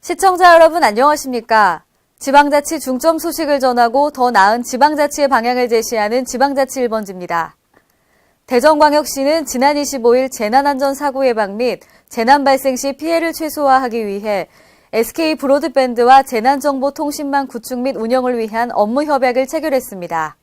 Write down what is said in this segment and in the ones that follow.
시청자 여러분 안녕하십니까? 지방자치 중점 소식을 전하고 더 나은 지방자치의 방향을 제시하는 지방자치 1번지입니다. 대전광역시는 지난 25일 재난안전사고 예방 및 재난 발생 시 피해를 최소화하기 위해 SK 브로드밴드와 재난정보통신망 구축 및 운영을 위한 업무 협약을 체결했습니다.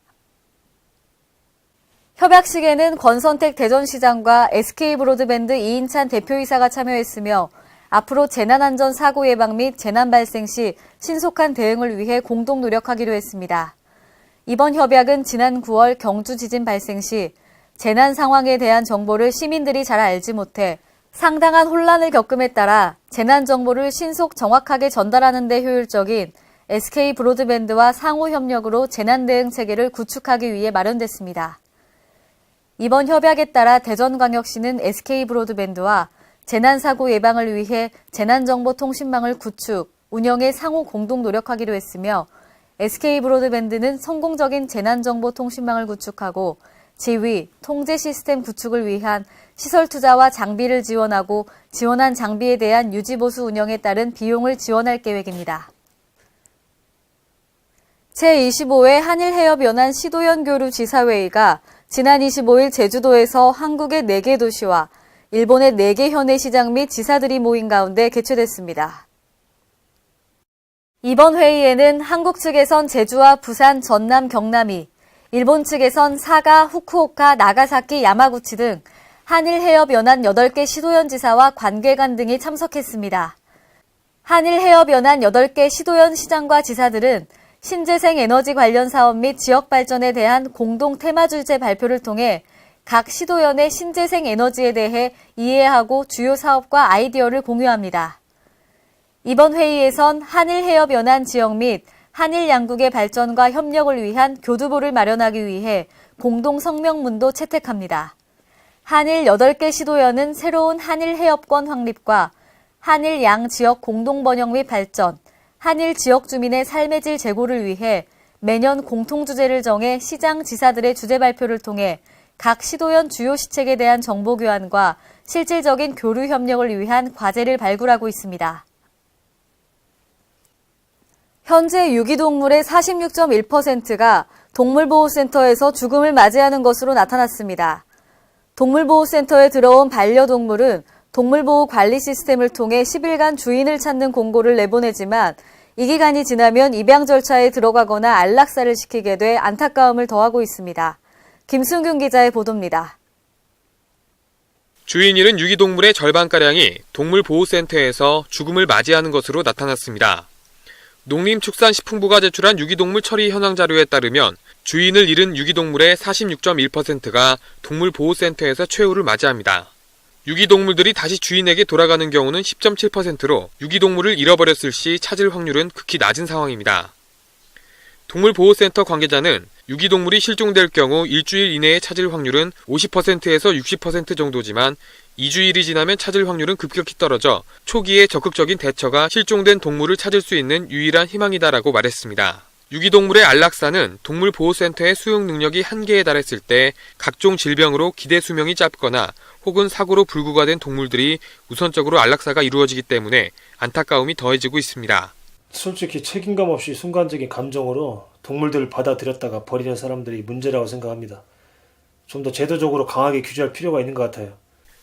협약식에는 권선택 대전시장과 SK 브로드밴드 이인찬 대표이사가 참여했으며 앞으로 재난안전 사고 예방 및 재난 발생 시 신속한 대응을 위해 공동 노력하기로 했습니다. 이번 협약은 지난 9월 경주 지진 발생 시 재난 상황에 대한 정보를 시민들이 잘 알지 못해 상당한 혼란을 겪음에 따라 재난 정보를 신속 정확하게 전달하는 데 효율적인 SK 브로드밴드와 상호 협력으로 재난 대응 체계를 구축하기 위해 마련됐습니다. 이번 협약에 따라 대전광역시는 SK 브로드밴드와 재난사고 예방을 위해 재난정보통신망을 구축, 운영에 상호 공동 노력하기로 했으며 SK 브로드밴드는 성공적인 재난정보통신망을 구축하고 지휘, 통제 시스템 구축을 위한 시설 투자와 장비를 지원하고 지원한 장비에 대한 유지보수 운영에 따른 비용을 지원할 계획입니다. 제25회 한일해협연안 시도연교류 지사회의가 지난 25일 제주도에서 한국의 4개 도시와 일본의 4개 현해 시장 및 지사들이 모인 가운데 개최됐습니다. 이번 회의에는 한국 측에선 제주와 부산, 전남, 경남이, 일본 측에선 사가, 후쿠오카, 나가사키, 야마구치 등 한일해협연안 8개 시도연 지사와 관계관 등이 참석했습니다. 한일해협연안 8개 시도연 시장과 지사들은 신재생 에너지 관련 사업 및 지역 발전에 대한 공동 테마 주제 발표를 통해 각 시도연의 신재생 에너지에 대해 이해하고 주요 사업과 아이디어를 공유합니다. 이번 회의에선 한일해협연안 지역 및 한일 양국의 발전과 협력을 위한 교두보를 마련하기 위해 공동 성명문도 채택합니다. 한일 8개 시도연은 새로운 한일해협권 확립과 한일 양 지역 공동 번영 및 발전, 한일 지역 주민의 삶의 질 제고를 위해 매년 공통주제를 정해 시장 지사들의 주제 발표를 통해 각 시도연 주요 시책에 대한 정보 교환과 실질적인 교류 협력을 위한 과제를 발굴하고 있습니다. 현재 유기동물의 46.1%가 동물보호센터에서 죽음을 맞이하는 것으로 나타났습니다. 동물보호센터에 들어온 반려동물은 동물보호 관리 시스템을 통해 10일간 주인을 찾는 공고를 내보내지만 이 기간이 지나면 입양 절차에 들어가거나 안락사를 시키게 돼 안타까움을 더하고 있습니다. 김승균 기자의 보도입니다. 주인 잃은 유기동물의 절반가량이 동물보호센터에서 죽음을 맞이하는 것으로 나타났습니다. 농림축산식품부가 제출한 유기동물 처리 현황 자료에 따르면 주인을 잃은 유기동물의 46.1%가 동물보호센터에서 최후를 맞이합니다. 유기동물들이 다시 주인에게 돌아가는 경우는 10.7%로 유기동물을 잃어버렸을 시 찾을 확률은 극히 낮은 상황입니다. 동물보호센터 관계자는 유기동물이 실종될 경우 일주일 이내에 찾을 확률은 50%에서 60% 정도지만 2주일이 지나면 찾을 확률은 급격히 떨어져 초기에 적극적인 대처가 실종된 동물을 찾을 수 있는 유일한 희망이다라고 말했습니다. 유기동물의 안락사는 동물보호센터의 수용 능력이 한계에 달했을 때 각종 질병으로 기대 수명이 짧거나 혹은 사고로 불구가 된 동물들이 우선적으로 안락사가 이루어지기 때문에 안타까움이 더해지고 있습니다. 솔직히 책임감 없이 순간적인 감정으로 동물들을 받아들였다가 버리는 사람들이 문제라고 생각합니다. 좀 더 제도적으로 강하게 규제할 필요가 있는 것 같아요.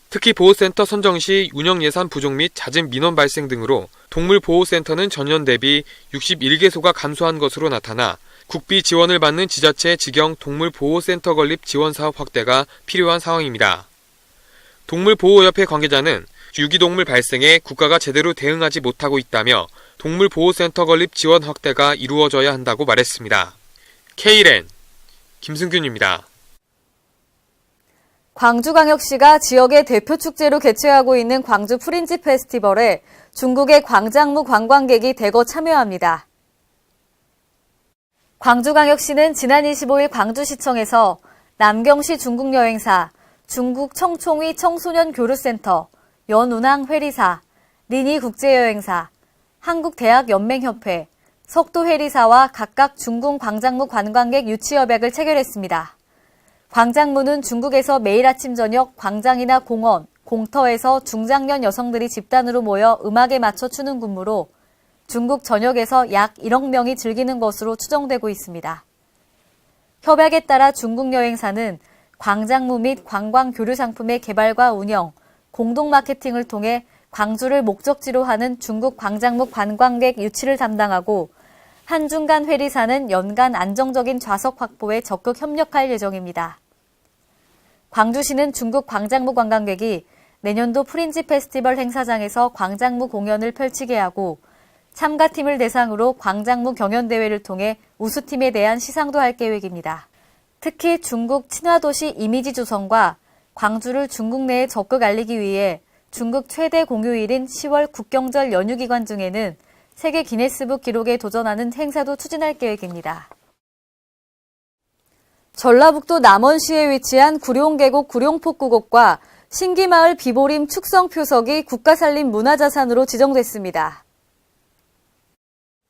특히 보호센터 선정 시 운영 예산 부족 및 잦은 민원 발생 등으로 동물보호센터는 전년 대비 61개소가 감소한 것으로 나타나 국비 지원을 받는 지자체 직영 동물보호센터 건립 지원 사업 확대가 필요한 상황입니다. 동물보호협회 관계자는 유기동물 발생에 국가가 제대로 대응하지 못하고 있다며 동물보호센터 건립 지원 확대가 이루어져야 한다고 말했습니다. K랜 김승균입니다. 광주광역시가 지역의 대표 축제로 개최하고 있는 광주 프린지 페스티벌에 중국의 광장무 관광객이 대거 참여합니다. 광주광역시는 지난 25일 광주시청에서 남경시 중국여행사, 중국 청총위 청소년 교류센터, 연운항 회리사, 리니 국제여행사, 한국대학연맹협회, 석도회리사와 각각 중국 광장무 관광객 유치 협약을 체결했습니다. 광장무는 중국에서 매일 아침 저녁 광장이나 공원, 공터에서 중장년 여성들이 집단으로 모여 음악에 맞춰 추는 군무로 중국 전역에서 약 1억 명이 즐기는 것으로 추정되고 있습니다. 협약에 따라 중국 여행사는 광장무 및 관광 교류 상품의 개발과 운영, 공동 마케팅을 통해 광주를 목적지로 하는 중국 광장무 관광객 유치를 담당하고 한중간 회리사는 연간 안정적인 좌석 확보에 적극 협력할 예정입니다. 광주시는 중국 광장무 관광객이 내년도 프린지 페스티벌 행사장에서 광장무 공연을 펼치게 하고 참가팀을 대상으로 광장무 경연대회를 통해 우수팀에 대한 시상도 할 계획입니다. 특히 중국 친화도시 이미지 조성과 광주를 중국 내에 적극 알리기 위해 중국 최대 공휴일인 10월 국경절 연휴 기간 중에는 세계 기네스북 기록에 도전하는 행사도 추진할 계획입니다. 전라북도 남원시에 위치한 구룡계곡 구룡폭구곡과 신기마을 비보림 축성표석이 국가산림 문화자산으로 지정됐습니다.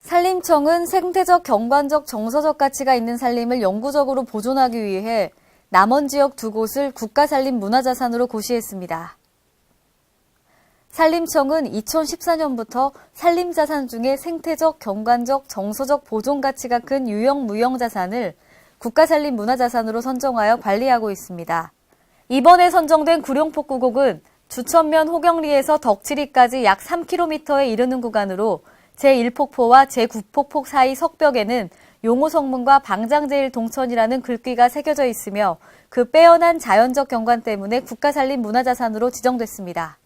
산림청은 생태적, 경관적, 정서적 가치가 있는 산림을 영구적으로 보존하기 위해 남원 지역 두 곳을 국가산림 문화자산으로 고시했습니다. 산림청은 2014년부터 산림자산 중에 생태적, 경관적, 정서적 보존 가치가 큰 유형 무형자산을 국가산림 문화자산으로 선정하여 관리하고 있습니다. 이번에 선정된 구룡폭구곡은 주천면 호경리에서 덕지리까지 약 3km에 이르는 구간으로 제1폭포와 제9폭포 사이 석벽에는 용호성문과 방장제일 동천이라는 글귀가 새겨져 있으며 그 빼어난 자연적 경관 때문에 국가산림 문화자산으로 지정됐습니다.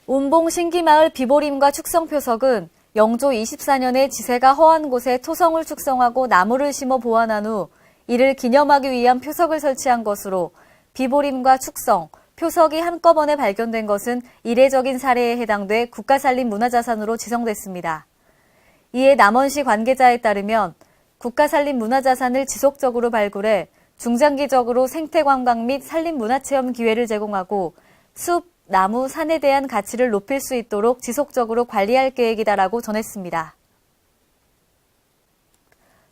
운봉 신기마을 비보림과 축성표석은 영조 24년에 지세가 허한 곳에 토성을 축성하고 나무를 심어 보완한 후 이를 기념하기 위한 표석을 설치한 것으로 비보림과 축성, 표석이 한꺼번에 발견된 것은 이례적인 사례에 해당돼 국가산림 문화자산으로 지정됐습니다. 이에 남원시 관계자에 따르면 국가산림 문화자산을 지속적으로 발굴해 중장기적으로 생태관광 및 산림문화체험 기회를 제공하고 숲, 나무, 산에 대한 가치를 높일 수 있도록 지속적으로 관리할 계획이다라고 전했습니다.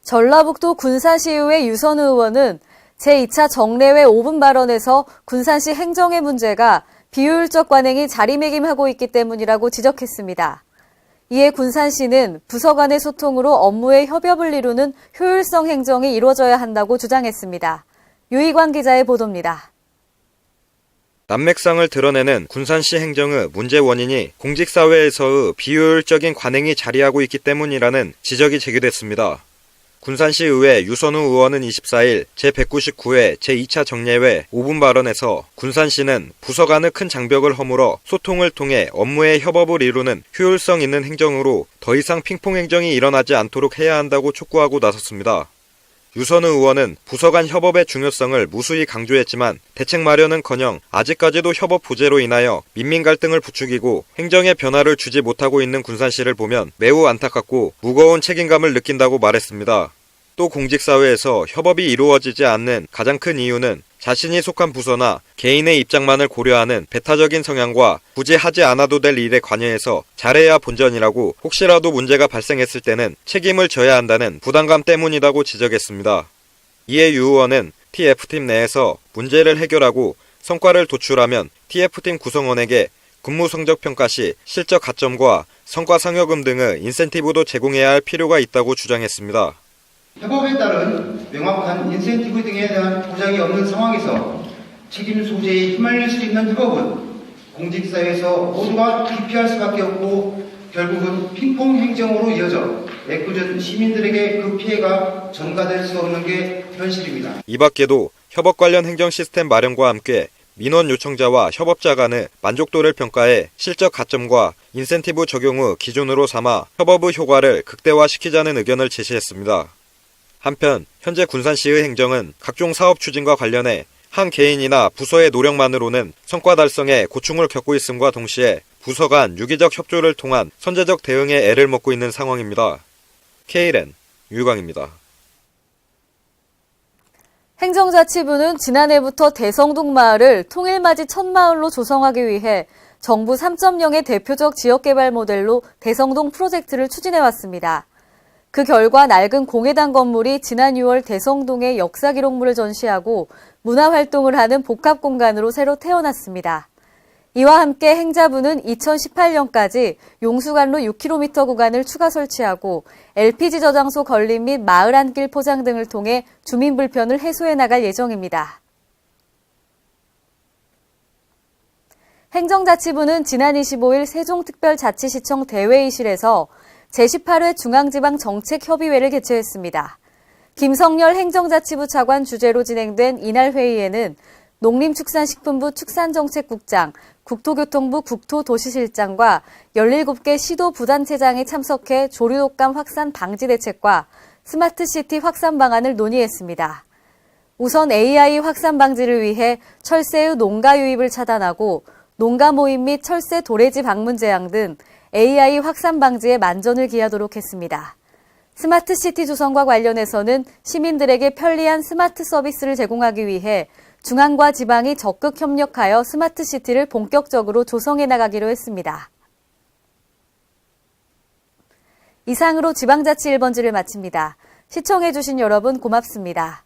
전라북도 군산시의회 유선우 의원은 제2차 정례회 5분 발언에서 군산시 행정의 문제가 비효율적 관행이 자리매김하고 있기 때문이라고 지적했습니다. 이에 군산시는 부서 간의 소통으로 업무의 협업을 이루는 효율성 행정이 이루어져야 한다고 주장했습니다. 유희관 기자의 보도입니다. 난맥상을 드러내는 군산시 행정의 문제 원인이 공직사회에서의 비효율적인 관행이 자리하고 있기 때문이라는 지적이 제기됐습니다. 군산시 의회 유선우 의원은 24일 제199회 제2차 정례회 5분 발언에서 군산시는 부서 간의 큰 장벽을 허물어 소통을 통해 업무의 협업을 이루는 효율성 있는 행정으로 더 이상 핑퐁 행정이 일어나지 않도록 해야 한다고 촉구하고 나섰습니다. 유선우 의원은 부서 간 협업의 중요성을 무수히 강조했지만 대책 마련은커녕 아직까지도 협업 부재로 인하여 민민 갈등을 부추기고 행정의 변화를 주지 못하고 있는 군산시를 보면 매우 안타깝고 무거운 책임감을 느낀다고 말했습니다. 또 공직사회에서 협업이 이루어지지 않는 가장 큰 이유는 자신이 속한 부서나 개인의 입장만을 고려하는 배타적인 성향과 굳이 하지 않아도 될 일에 관여해서 잘해야 본전이라고 혹시라도 문제가 발생했을 때는 책임을 져야 한다는 부담감 때문이라고 지적했습니다. 이에 유 의원은 TF팀 내에서 문제를 해결하고 성과를 도출하면 TF팀 구성원에게 근무 성적 평가 시 실적 가점과 성과 상여금 등의 인센티브도 제공해야 할 필요가 있다고 주장했습니다. 협업에 따른 명확한 인센티브 등에 대한 보장이 없는 상황에서 책임 소재에 휘말릴 수 있는 협업은 공직사회에서 모두가 기피할 수밖에 없고 결국은 핑퐁 행정으로 이어져 애꿎은 시민들에게 그 피해가 전가될 수 없는 게 현실입니다. 이 밖에도 협업 관련 행정 시스템 마련과 함께 민원 요청자와 협업자 간의 만족도를 평가해 실적 가점과 인센티브 적용의 기준으로 삼아 협업의 효과를 극대화시키자는 의견을 제시했습니다. 한편 현재 군산시의 행정은 각종 사업 추진과 관련해 한 개인이나 부서의 노력만으로는 성과 달성에 고충을 겪고 있음과 동시에 부서 간 유기적 협조를 통한 선제적 대응에 애를 먹고 있는 상황입니다. KLN 유광입니다. 행정자치부는 지난해부터 대성동 마을을 통일맞이 첫 마을로 조성하기 위해 정부 3.0의 대표적 지역개발 모델로 대성동 프로젝트를 추진해왔습니다. 그 결과 낡은 공회당 건물이 지난 6월 대성동의 역사 기록물을 전시하고 문화활동을 하는 복합공간으로 새로 태어났습니다. 이와 함께 행자부는 2018년까지 용수관로 6km 구간을 추가 설치하고 LPG 저장소 건립 및 마을 안길 포장 등을 통해 주민 불편을 해소해 나갈 예정입니다. 행정자치부는 지난 25일 세종특별자치시청 대회의실에서 제18회 중앙지방정책협의회를 개최했습니다. 김성열 행정자치부 차관 주재로 진행된 이날 회의에는 농림축산식품부 축산정책국장, 국토교통부 국토도시실장과 17개 시도 부단체장이 참석해 조류독감 확산 방지 대책과 스마트시티 확산 방안을 논의했습니다. 우선 AI 확산 방지를 위해 철새의 농가 유입을 차단하고 농가 모임 및 철새 도래지 방문 제한 등 AI 확산 방지에 만전을 기하도록 했습니다. 스마트시티 조성과 관련해서는 시민들에게 편리한 스마트 서비스를 제공하기 위해 중앙과 지방이 적극 협력하여 스마트시티를 본격적으로 조성해 나가기로 했습니다. 이상으로 지방자치 1번지를 마칩니다. 시청해주신 여러분 고맙습니다.